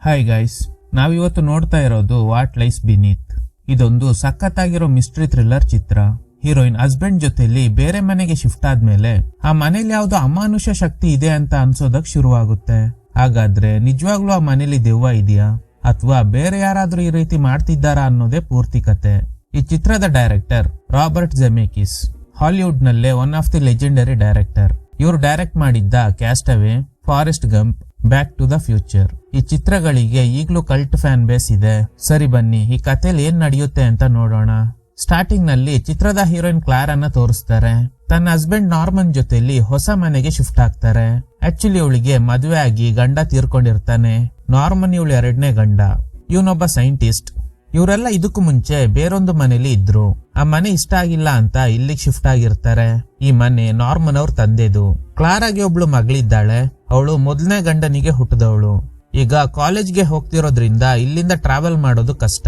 Hi guys, ನಾವಿವತ್ತು ನೋಡ್ತಾ ಇರೋದು ವಾಟ್ ಲೈಸ್ ಬಿನೀತ್. ಇದೊಂದು ಸಖತ್ತಾಗಿರೋ ಮಿಸ್ಟ್ರಿ ಥ್ರಿಲ್ಲರ್ ಚಿತ್ರ. ಹೀರೋಯಿನ್ ಹಸ್ಬೆಂಡ್ ಜೊತೆಲಿ ಬೇರೆ ಮನೆಗೆ ಶಿಫ್ಟ್ ಆದ್ಮೇಲೆ ಆ ಮನೇಲಿ ಯಾವ್ದೋ ಅಮಾನುಷ ಶಕ್ತಿ ಇದೆ ಅಂತ ಅನ್ಸೋದಕ್ ಶುರುವಾಗುತ್ತೆ. ಹಾಗಾದ್ರೆ ನಿಜವಾಗ್ಲೂ ಆ ಮನೇಲಿ ದೆವ್ವ ಇದೆಯಾ ಅಥವಾ ಬೇರೆ ಯಾರಾದ್ರೂ ಈ ರೀತಿ ಮಾಡ್ತಿದ್ದಾರಾ ಅನ್ನೋದೇ ಪೂರ್ತಿ ಕತೆ. ಈ ಚಿತ್ರದ ಡೈರೆಕ್ಟರ್ ರಾಬರ್ಟ್ ಜೆಮೇಕಿಸ್, ಹಾಲಿವುಡ್ ನಲ್ಲೇ one of the legendary director. ಇವರು ಡೈರೆಕ್ಟ್ ಮಾಡಿದ್ದ cast away, Forrest Gump, Back to the Future ಈ ಚಿತ್ರಗಳಿಗೆ ಈಗಲೂ ಕಲ್ಟ್ ಫ್ಯಾನ್ ಬೇಸ್ ಇದೆ. ಸರಿ ಬನ್ನಿ ಈ ಕಥೆಯಲ್ಲಿ ಏನ್ ನಡೆಯುತ್ತೆ ಅಂತ ನೋಡೋಣ. ಸ್ಟಾರ್ಟಿಂಗ್ ನಲ್ಲಿ ಚಿತ್ರದ ಹೀರೋಯಿನ್ ಕ್ಲಾರನ್ನ ತೋರಿಸ್ತಾರೆ. ತನ್ನ ಹಸ್ಬೆಂಡ್ ನಾರ್ಮನ್ ಜೊತೆಲಿ ಹೊಸ ಮನೆಗೆ ಶಿಫ್ಟ್ ಆಗ್ತಾರೆ. ಆಕ್ಚುಲಿ ಇವಳಿಗೆ ಮದುವೆ ಆಗಿ ಗಂಡ ತೀರ್ಕೊಂಡಿರ್ತಾನೆ. ನಾರ್ಮನ್ ಇವಳು ಎರಡನೇ ಗಂಡ. ಇವನೊಬ್ಬ ಸೈಂಟಿಸ್ಟ್. ಇವರೆಲ್ಲ ಇದಕ್ಕೂ ಮುಂಚೆ ಬೇರೊಂದು ಮನೇಲಿ ಇದ್ರು. ಆ ಮನೆ ಇಷ್ಟ ಆಗಿಲ್ಲ ಅಂತ ಇಲ್ಲಿಗೆ ಶಿಫ್ಟ್ ಆಗಿರ್ತಾರೆ. ಈ ಮನೆ ನಾರ್ಮನ್ ಅವ್ರ ತಂದೆದು. ಕ್ಲಾರಾಗೆ ಒಬ್ಳು ಮಗಳಿದ್ದಾಳೆ. ಅವಳು ಮೊದಲನೇ ಗಂಡನಿಗೆ ಹುಟ್ಟಿದವಳು. ಈಗ ಕಾಲೇಜ್ಗೆ ಹೋಗ್ತಿರೋದ್ರಿಂದ ಇಲ್ಲಿಂದ ಟ್ರಾವೆಲ್ ಮಾಡೋದು ಕಷ್ಟ.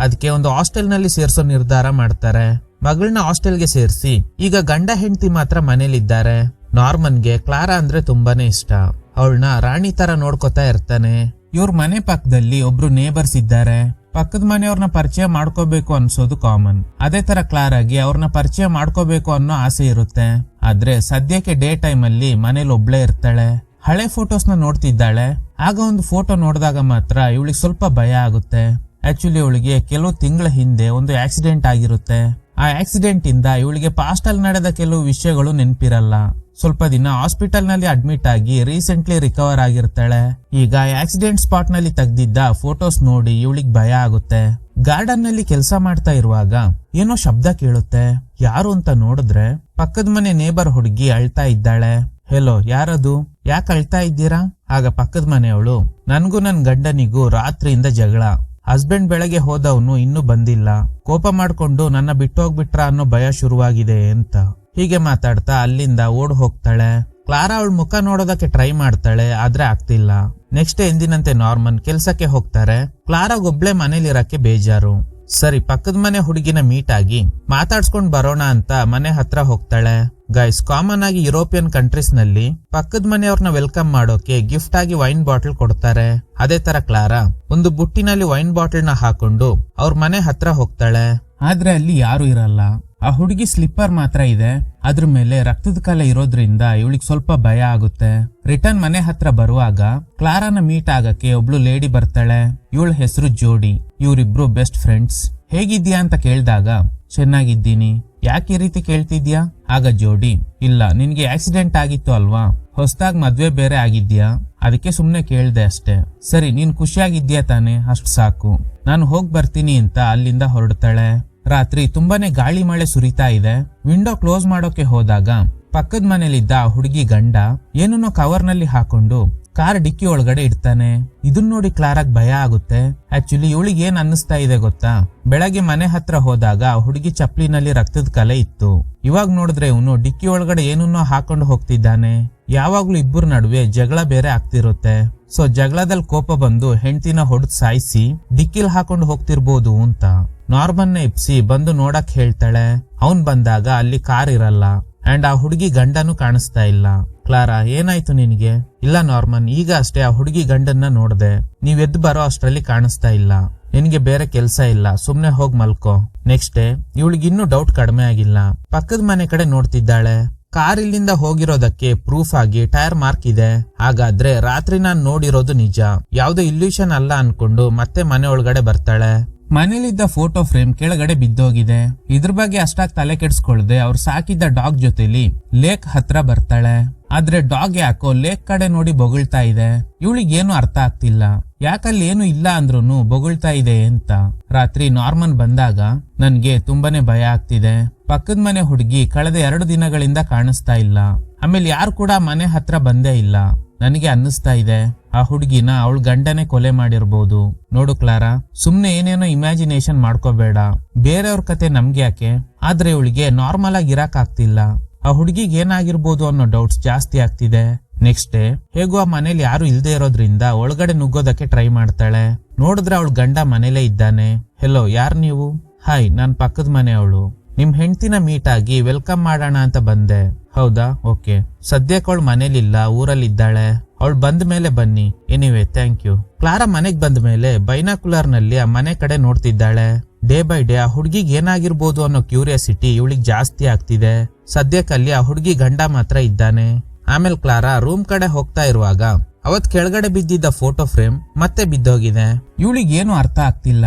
ಅದಕ್ಕೆ ಒಂದು ಹಾಸ್ಟೆಲ್ ನಲ್ಲಿ ಸೇರ್ಸೋ ನಿರ್ಧಾರ ಮಾಡ್ತಾರೆ. ಮಗಳನ್ನ ಹಾಸ್ಟೆಲ್ಗೆ ಸೇರಿಸಿ ಈಗ ಗಂಡ ಹೆಂಡತಿ ಮಾತ್ರ ಮನೇಲಿದ್ದಾರೆ. ನಾರ್ಮನ್ಗೆ ಕ್ಲಾರಾ ಅಂದ್ರೆ ತುಂಬಾನೇ ಇಷ್ಟ. ಅವಳನ್ನ ರಾಣಿ ತರ ನೋಡ್ಕೊತಾ ಇರ್ತಾನೆ. ಇವ್ರ ಮನೆ ಪಕ್ಕದಲ್ಲಿ ಒಬ್ರು ನೇಬರ್ಸ್ ಇದ್ದಾರೆ. ಪಕ್ಕದ ಮನೆಯವ್ರನ್ನ ಪರಿಚಯ ಮಾಡ್ಕೋಬೇಕು ಅನ್ಸೋದು ಕಾಮನ್. ಅದೇ ತರ ಕ್ಲಾರಾಗಿ ಅವ್ರನ್ನ ಪರಿಚಯ ಮಾಡ್ಕೋಬೇಕು ಅನ್ನೋ ಆಸೆ ಇರುತ್ತೆ. ಆದ್ರೆ ಸದ್ಯಕ್ಕೆ ಡೇ ಟೈಮ್ ಅಲ್ಲಿ ಮನೇಲಿ ಒಬ್ಳೇ ಇರ್ತಾಳೆ. ಹಳೆ ಫೋಟೋಸ್ ನ ನೋಡ್ತಿದ್ದಾಳೆ. ಆಗ ಒಂದು ಫೋಟೋ ನೋಡಿದಾಗ ಮಾತ್ರ ಇವಳಿಗೆ ಸ್ವಲ್ಪ ಭಯ ಆಗುತ್ತೆ. ಆಕ್ಚುಲಿ ಇವಳಿಗೆ ಕೆಲವು ತಿಂಗಳ ಹಿಂದೆ ಒಂದು ಆಕ್ಸಿಡೆಂಟ್ ಆಗಿರುತ್ತೆ. ಆ ಆಕ್ಸಿಡೆಂಟ್ ಇಂದ ಇವಳಿಗೆ ಪಾಸ್ಟ್ ಅಲ್ಲಿ ನಡೆದ ಕೆಲವು ವಿಷಯಗಳು ನೆನಪಿರಲ್ಲ. ಸ್ವಲ್ಪ ದಿನ ಹಾಸ್ಪಿಟಲ್ ನಲ್ಲಿ ಅಡ್ಮಿಟ್ ಆಗಿ ರೀಸೆಂಟ್ಲಿ ರಿಕವರ್ ಆಗಿರ್ತಾಳೆ. ಈಗ ಆಕ್ಸಿಡೆಂಟ್ ಸ್ಪಾಟ್ ನಲ್ಲಿ ತೆಗ್ದಿದ್ದ ಫೋಟೋಸ್ ನೋಡಿ ಇವಳಿಗೆ ಭಯ ಆಗುತ್ತೆ. ಗಾರ್ಡನ್ ನಲ್ಲಿ ಕೆಲಸ ಮಾಡ್ತಾ ಇರುವಾಗ ಏನೋ ಶಬ್ದ ಕೇಳುತ್ತೆ. ಯಾರು ಅಂತ ನೋಡಿದ್ರೆ ಪಕ್ಕದ ಮನೆ ನೇಬರ್ ಹುಡುಗಿ ಅಳ್ತಾ ಇದ್ದಾಳೆ. ಹೆಲೋ, ಯಾರದು? ಯಾಕೆ ಅಳ್ತಾ ಇದ್ದೀರಾ? ಆಗ ಪಕ್ಕದ ಮನೆಯವಳು, ನನ್ಗೂ ನನ್ ಗಂಡನಿಗೂ ರಾತ್ರಿಯಿಂದ ಜಗಳ. ಹಸ್ಬೆಂಡ್ ಬೆಳಗ್ಗೆ ಹೋದವನು ಇನ್ನೂ ಬಂದಿಲ್ಲ. ಕೋಪ ಮಾಡ್ಕೊಂಡು ನನ್ನ ಬಿಟ್ಟೋಗ್ಬಿಟ್ರ ಅನ್ನೋ ಭಯ ಶುರುವಾಗಿದೆ ಅಂತ. ಹೀಗೆ ಮಾತಾಡ್ತಾ ಅಲ್ಲಿಂದ ಓಡ್ ಹೋಗ್ತಾಳೆ. ಕ್ಲಾರಾ ಅವಳ ಮುಖ ನೋಡೋದಕ್ಕೆ ಟ್ರೈ ಮಾಡ್ತಾಳೆ, ಆದ್ರೆ ಆಗ್ತಿಲ್ಲ. ನೆಕ್ಸ್ಟ್ ಎಂದಿನಂತೆ ನಾರ್ಮನ್ ಕೆಲ್ಸಕ್ಕೆ ಹೋಗ್ತಾರೆ. ಕ್ಲಾರಾಗೊಬ್ಳೆ ಮನೇಲಿರಕ್ಕೆ ಬೇಜಾರು. ಸರಿ, ಪಕ್ಕದ ಮನೆ ಹುಡುಗಿನ ಮೀಟ್ ಆಗಿ ಮಾತಾಡ್ಸ್ಕೊಂಡ್ ಬರೋಣ ಅಂತ ಮನೆ ಹತ್ರ ಹೋಗ್ತಾಳೆ. ಗೈಸ್, ಕಾಮನ್ ಆಗಿ ಯುರೋಪಿಯನ್ ಕಂಟ್ರೀಸ್ ನಲ್ಲಿ ಪಕ್ಕದ ಮನೆಯವ್ರನ್ನ ವೆಲ್ಕಮ್ ಮಾಡೋಕೆ ಗಿಫ್ಟ್ ಆಗಿ ವೈನ್ ಬಾಟಲ್ ಕೊಡ್ತಾರೆ. ಅದೇ ತರ ಕ್ಲಾರಾ ಒಂದು ಬುಟ್ಟಿನಲ್ಲಿ ವೈನ್ ಬಾಟಲ್ ನ ಹಾಕೊಂಡು ಅವ್ರ ಮನೆ ಹತ್ರ ಹೋಗ್ತಾಳೆ. ಆದ್ರೆ ಅಲ್ಲಿ ಯಾರು ಇರಲ್ಲ. ಆ ಹುಡುಗಿ ಸ್ಲಿಪ್ಪರ್ ಮಾತ್ರ ಇದೆ. ಅದ್ರ ಮೇಲೆ ರಕ್ತದ ಕಲೆ ಇರೋದ್ರಿಂದ ಇವಳಿಗೆ ಸ್ವಲ್ಪ ಭಯ ಆಗುತ್ತೆ. ರಿಟರ್ನ್ ಮನೆ ಹತ್ರ ಬರುವಾಗ ಕ್ಲಾರಾನ ಮೀಟ್ ಆಗಕ್ಕೆ ಒಬ್ಳು ಲೇಡಿ ಬರ್ತಾಳೆ. ಇವಳ ಹೆಸರು ಜೋಡಿ. ಇವರಿಬ್ರು ಬೆಸ್ಟ್ ಫ್ರೆಂಡ್ಸ್. ಹೇಗಿದ್ಯಾ ಅಂತ ಕೇಳಿದಾಗ ಚೆನ್ನಾಗಿದ್ದೀನಿ. ಯಾಕೆ ಈ ರೀತಿ ಕೇಳ್ತಿದ್ಯಾ? ಆಗ ಜೋಡಿ, ಇಲ್ಲ, ನಿನ್ಗೆ ಆಕ್ಸಿಡೆಂಟ್ ಆಗಿತ್ತು ಅಲ್ವಾ, ಹೊಸದಾಗ್ ಮದ್ವೆ ಬೇರೆ ಆಗಿದ್ಯಾ, ಅದಕ್ಕೆ ಸುಮ್ನೆ ಕೇಳ್ದೆ ಅಷ್ಟೇ. ಸರಿ, ನೀನ್ ಖುಷಿಯಾಗಿದ್ಯಾ ತಾನೆ? ಅಷ್ಟ್ ಸಾಕು, ನಾನು ಹೋಗ್ ಬರ್ತೀನಿ ಅಂತ ಅಲ್ಲಿಂದ ಹೊರಡ್ತಾಳೆ. ರಾತ್ರಿ ತುಂಬಾನೇ ಗಾಳಿ ಮಳೆ ಸುರಿತಾ ಇದೆ. ವಿಂಡೋ ಕ್ಲೋಸ್ ಮಾಡೋಕೆ ಹೋದಾಗ ಪಕ್ಕದ ಮನೇಲಿದ್ದ ಹುಡುಗಿ ಗಂಡ ಏನನ್ನೋ ಕವರ್ ನಲ್ಲಿ ಹಾಕೊಂಡು ಕಾರ್ ಡಿಕ್ಕಿ ಒಳಗಡೆ ಇಡ್ತಾನೆ. ಇದನ್ ನೋಡಿ ಕ್ಲಾರಾಗ್ ಭಯ ಆಗುತ್ತೆ. ಆಕ್ಚುಲಿ ಇವಳಿಗೆ ಏನ್ ಅನ್ನಿಸ್ತಾ ಇದೆ ಗೊತ್ತಾ? ಬೆಳಗ್ಗೆ ಮನೆ ಹತ್ರ ಹೋದಾಗ ಹುಡುಗಿ ಚಪ್ಲಿನಲ್ಲಿ ರಕ್ತದ ಕಲೆ ಇತ್ತು. ಇವಾಗ ನೋಡಿದ್ರೆ ಇವನು ಡಿಕ್ಕಿ ಒಳಗಡೆ ಏನನ್ನೋ ಹಾಕೊಂಡು ಹೋಗ್ತಿದ್ದಾನೆ. ಯಾವಾಗ್ಲೂ ಇಬ್ಬರ ನಡುವೆ ಜಗಳ ಬೇರೆ ಆಗ್ತಿರುತ್ತೆ. ಸೊ ಜಗಳದಲ್ಲಿ ಕೋಪ ಬಂದು ಹೆಂಡತಿನ ಹೊಡೆದ್ ಸಾಯಿಸಿ ಡಿಕ್ಕಿಲ್ ಹಾಕೊಂಡು ಹೋಗ್ತಿರ್ಬೋದು ಅಂತ ನಾರ್ಮನ್ ನ ಇಪ್ಸಿ ಬಂದು ನೋಡಕ್ ಹೇಳ್ತಾಳೆ. ಅವನ್ ಬಂದಾಗ ಅಲ್ಲಿ ಕಾರ್ ಇರಲ್ಲ ಅಂಡ್ ಆ ಹುಡುಗಿ ಗಂಡನು ಕಾಣಿಸ್ತಾ ಇಲ್ಲ. ಕ್ಲಾರಾ, ಏನಾಯ್ತು ನಿನ್ಗೆ? ಇಲ್ಲ ನಾರ್ಮನ್, ಈಗ ಅಷ್ಟೇ ಆ ಹುಡುಗಿ ಗಂಡನ್ನ ನೋಡ್ದೆ. ನೀವ್ ಎದ್ದು ಬರೋ ಅಷ್ಟ್ರಲ್ಲಿ ಕಾಣಿಸ್ತಾ ಇಲ್ಲ. ನಿನ್ಗೆ ಬೇರೆ ಕೆಲ್ಸ ಇಲ್ಲ, ಸುಮ್ನೆ ಹೋಗ್ ಮಲ್ಕೋ. ನೆಕ್ಸ್ಟ್ ಡೇ ಇವಳಿಗೆ ಇನ್ನೂ ಡೌಟ್ ಕಡಿಮೆ ಆಗಿಲ್ಲ. ಪಕ್ಕದ ಮನೆ ಕಡೆ ನೋಡ್ತಿದ್ದಾಳೆ. ಕಾರ್ ಇಲ್ಲಿಂದ ಹೋಗಿರೋದಕ್ಕೆ ಪ್ರೂಫ್ ಆಗಿ ಟೈರ್ ಮಾರ್ಕ್ ಇದೆ. ಹಾಗಾದ್ರೆ ರಾತ್ರಿ ನಾನ್ ನೋಡಿರೋದು ನಿಜ, ಯಾವ್ದೋ ಇಲ್ಯೂಷನ್ ಅಲ್ಲ ಅನ್ಕೊಂಡು ಮತ್ತೆ ಮನೆ ಒಳಗಡೆ ಬರ್ತಾಳೆ. ಮನೇಲಿದ್ದ ಫೋಟೋ ಫ್ರೇಮ್ ಕೆಳಗಡೆ ಬಿದ್ದೋಗಿದೆ. ಇದ್ರ ಬಗ್ಗೆ ಅಷ್ಟಾಗಿ ತಲೆ ಕೆಡ್ಸ್ಕೊಳ್ದೆ ಅವ್ರು ಸಾಕಿದ್ದ ಡಾಗ್ ಜೊತೆಲಿ ಲೇಕ್ ಹತ್ರ ಬರ್ತಾಳೆ. ಆದ್ರೆ ಡಾಗ್ ಯಾಕೋ ಲೇಕ್ ಕಡೆ ನೋಡಿ ಬೊಗಳ್ತಾ ಇದೆ. ಇವಳಿಗೆ ಏನು ಅರ್ಥ ಆಗ್ತಿಲ್ಲ. ಯಾಕಲ್ಲಿ ಏನು ಇಲ್ಲ ಅಂದ್ರೂನು ಬೊಗಳ್ತಾ ಇದೆ ಅಂತ. ರಾತ್ರಿ ನಾರ್ಮನ್ ಬಂದಾಗ ನನ್ಗೆ ತುಂಬಾನೇ ಭಯ ಆಗ್ತಿದೆ. ಪಕ್ಕದ ಮನೆ ಹುಡುಗಿ ಕಳೆದ 2 ದಿನಗಳಿಂದ ಕಾಣಿಸ್ತಾ ಇಲ್ಲ. ಆಮೇಲೆ ಯಾರು ಕೂಡ ಮನೆ ಹತ್ರ ಬಂದೇ ಇಲ್ಲ. ನನಗೆ ಅನ್ನಿಸ್ತಾ ಇದೆ ಆ ಹುಡುಗಿನ ಅವಳ ಗಂಡನೇ ಕೊಲೆ ಮಾಡಿರ್ಬೋದು. ನೋಡು ಕ್ಲಾರಾ, ಸುಮ್ನೆ ಏನೇನೋ ಇಮ್ಯಾಜಿನೇಷನ್ ಮಾಡ್ಕೋಬೇಡ. ಬೇರೆಯವ್ರ ಕತೆ ನಮ್ಗೆ ಯಾಕೆ? ಆದ್ರೆ ಇವಳಿಗೆ ನಾರ್ಮಲ್ ಆಗಿ ಇರಕ್ ಆಗ್ತಿಲ್ಲ. ಆ ಹುಡುಗಿಗೆ ಏನಾಗಿರ್ಬೋದು ಅನ್ನೋ ಡೌಟ್ಸ್ ಜಾಸ್ತಿ ಆಗ್ತಿದೆ. ನೆಕ್ಸ್ಟ್ ಡೇ ಹೇಗೋ ಆ ಮನೇಲಿ ಯಾರು ಇಲ್ದೇ ಇರೋದ್ರಿಂದ ಒಳಗಡೆ ನುಗ್ಗೋದಕ್ಕೆ ಟ್ರೈ ಮಾಡ್ತಾಳೆ. ನೋಡಿದ್ರೆ ಅವಳ ಗಂಡ ಮನೇಲೇ ಇದ್ದಾನೆ. ಹೆಲೋ, ಯಾರ್ ನೀವು? ಹಾಯ್, ನಾನ್ ಪಕ್ಕದ ಮನೆಯವಳು. ನಿಮ್ ಹೆಂಡತಿನ ಮೀಟ್ ಆಗಿ ವೆಲ್ಕಮ್ ಮಾಡೋಣ ಅಂತ ಬಂದೆ. ಹೌದಾ, ಓಕೆ. ಸದ್ಯಕ್ಕೆ ಅವಳು ಮನೇಲಿಲ್ಲ, ಊರಲ್ಲಿದ್ದಾಳೆ. ಅವಳು ಬಂದ ಮೇಲೆ ಬನ್ನಿ. Anyway thank you. ಕ್ಲಾರಾ ಮನೆಗ್ ಬಂದ ಮೇಲೆ ಬೈನಾಕ್ಯುಲರ್ ನಲ್ಲಿ ಆ ಮನೆ ಕಡೆ ನೋಡ್ತಿದ್ದಾಳೆ. ಡೇ ಬೈ ಡೇ ಆ ಹುಡ್ಗಿಗ್ ಏನಾಗಿರ್ಬೋದು ಅನ್ನೋ ಕ್ಯೂರಿಯಾಸಿಟಿ ಇವಳಿಗೆ ಜಾಸ್ತಿ ಆಗ್ತಿದೆ. ಸದ್ಯಕ್ಕಲ್ಲಿ ಆ ಹುಡ್ಗಿ ಗಂಡ ಮಾತ್ರ ಇದ್ದಾನೆ. ಆಮೇಲೆ ಕ್ಲಾರಾ ರೂಮ್ ಕಡೆ ಹೋಗ್ತಾ ಇರುವಾಗ ಅವತ್ ಕೆಳಗಡೆ ಬಿದ್ದಿದ್ದ ಫೋಟೋ ಫ್ರೇಮ್ ಮತ್ತೆ ಬಿದ್ದೋಗಿದೆ. ಇವಳಿಗೆ ಏನು ಅರ್ಥ ಆಗ್ತಿಲ್ಲ,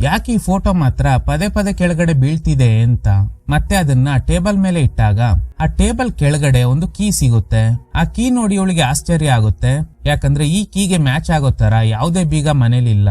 ಯಾಕೆ ಈ ಫೋಟೋ ಮಾತ್ರ ಪದೇ ಪದೇ ಕೆಳಗಡೆ ಬೀಳ್ತಿದೆ ಅಂತ. ಮತ್ತೆ ಅದನ್ನ ಟೇಬಲ್ ಮೇಲೆ ಇಟ್ಟಾಗ ಆ ಟೇಬಲ್ ಕೆಳಗಡೆ ಒಂದು ಕೀ ಸಿಗುತ್ತೆ. ಆ ಕೀ ನೋಡಿ ಇವಳಿಗೆ ಆಶ್ಚರ್ಯ ಆಗುತ್ತೆ, ಯಾಕಂದ್ರೆ ಈ ಕೀಗೆ ಮ್ಯಾಚ್ ಆಗೋ ತರ ಯಾವುದೇ ಬೀಗ ಮನೇಲಿಲ್ಲ.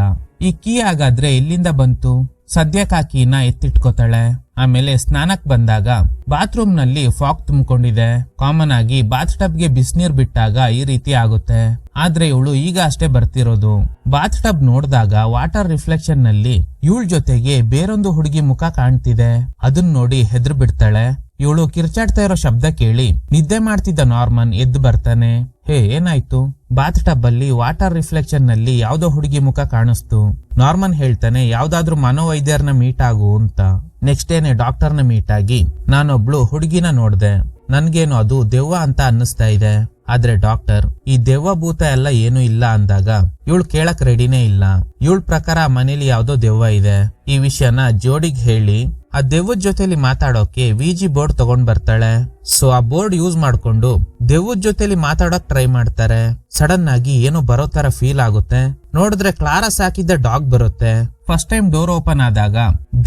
ಈ ಕೀ ಹಾಗಾದ್ರೆ ಎಲ್ಲಿಂದ ಬಂತು? ಸದ್ಯಕ್ಕೆ ಆ ಕೀನ ಎತ್ತಿಟ್ಕೋತಾಳೆ. ಆಮೇಲೆ ಸ್ನಾನಕ್ ಬಂದಾಗ ಬಾತ್ರೂಮ್ ನಲ್ಲಿ ಫಾಗ್ ತುಂಬಿಕೊಂಡಿದೆ. ಕಾಮನ್ ಆಗಿ ಬಾತ್ ಟಬ್ಗೆ ಬಿಸಿನೀರ್ ಬಿಟ್ಟಾಗ ಈ ರೀತಿ ಆಗುತ್ತೆ. ಆದ್ರೆ ಇವಳು ಈಗ ಅಷ್ಟೇ ಬರ್ತಿರೋದು. ಬಾತ್ ಟಬ್ ನೋಡಿದಾಗ ವಾಟರ್ ರಿಫ್ಲೆಕ್ಷನ್ ನಲ್ಲಿ ಇವಳ ಜೊತೆಗೆ ಬೇರೊಂದು ಹುಡುಗಿ ಮುಖ ಕಾಣ್ತಿದೆ. ಅದನ್ನ ನೋಡಿ ಹೆದ್ರ ಬಿಡ್ತಾಳೆ. ಇವಳು ಕಿರ್ಚಾಡ್ತಾ ಇರೋ ಶಬ್ದ ಕೇಳಿ ನಿದ್ದೆ ಮಾಡ್ತಿದ್ದ ನಾರ್ಮನ್ ಎದ್ದು ಬರ್ತಾನೆ. ಹೇ ಏನಾಯ್ತು? ಬಾತ್ ಟಬ್ ಅಲ್ಲಿ ವಾಟರ್ ರಿಫ್ಲೆಕ್ಷನ್ ನಲ್ಲಿ ಯಾವ್ದೋ ಹುಡುಗಿ ಮುಖ ಕಾಣಿಸ್ತು. ನಾರ್ಮನ್ ಹೇಳ್ತಾನೆ ಯಾವ್ದಾದ್ರು ಮನೋವೈದ್ಯರನ್ನ ಮೀಟ್ ಆಗು ಅಂತ. ನೆಕ್ಸ್ಟ್ ಡೇನೆ ಡಾಕ್ಟರ್ನ ಮೀಟ್ ಆಗಿ ನಾನೊಬ್ಳು ಹುಡುಗಿನ ನೋಡ್ದೆ, ನನ್ಗೇನು ಅದು ದೆವ್ವ ಅಂತ ಅನ್ನಿಸ್ತಾ ಇದೆ. ಆದ್ರೆ ಡಾಕ್ಟರ್ ಈ ದೆವ್ವ ಭೂತ ಎಲ್ಲ ಏನು ಇಲ್ಲ ಅಂದಾಗ ಇವಳು ಕೇಳಕ್ ರೆಡಿನೇ ಇಲ್ಲ. ಇವಳ ಪ್ರಕಾರ ಮನೇಲಿ ಯಾವ್ದೋ ದೆವ್ವ ಇದೆ. ಈ ವಿಷಯನ ಜೋಡಿಗ್ ಹೇಳಿ ಆ ದೆವ್ವದ ಜೊತೆಲಿ ಮಾತಾಡೋಕೆ ವಿಜಿ ಬೋರ್ಡ್ ತಗೊಂಡ್ ಬರ್ತಾಳೆ. ಸೊ ಆ ಬೋರ್ಡ್ ಯೂಸ್ ಮಾಡ್ಕೊಂಡು ದೆವ್ವದ ಜೊತೆಲಿ ಮಾತಾಡೋಕ್ ಟ್ರೈ ಮಾಡ್ತಾರೆ. ಸಡನ್ ಆಗಿ ಏನೋ ಬರೋ ತರ ಫೀಲ್ ಆಗುತ್ತೆ. ನೋಡಿದ್ರೆ ಕ್ಲಾರಾ ಸಾಕಿದ್ದ ಡಾಗ್ ಬರುತ್ತೆ. ಫಸ್ಟ್ ಟೈಮ್ ಡೋರ್ ಓಪನ್ ಆದಾಗ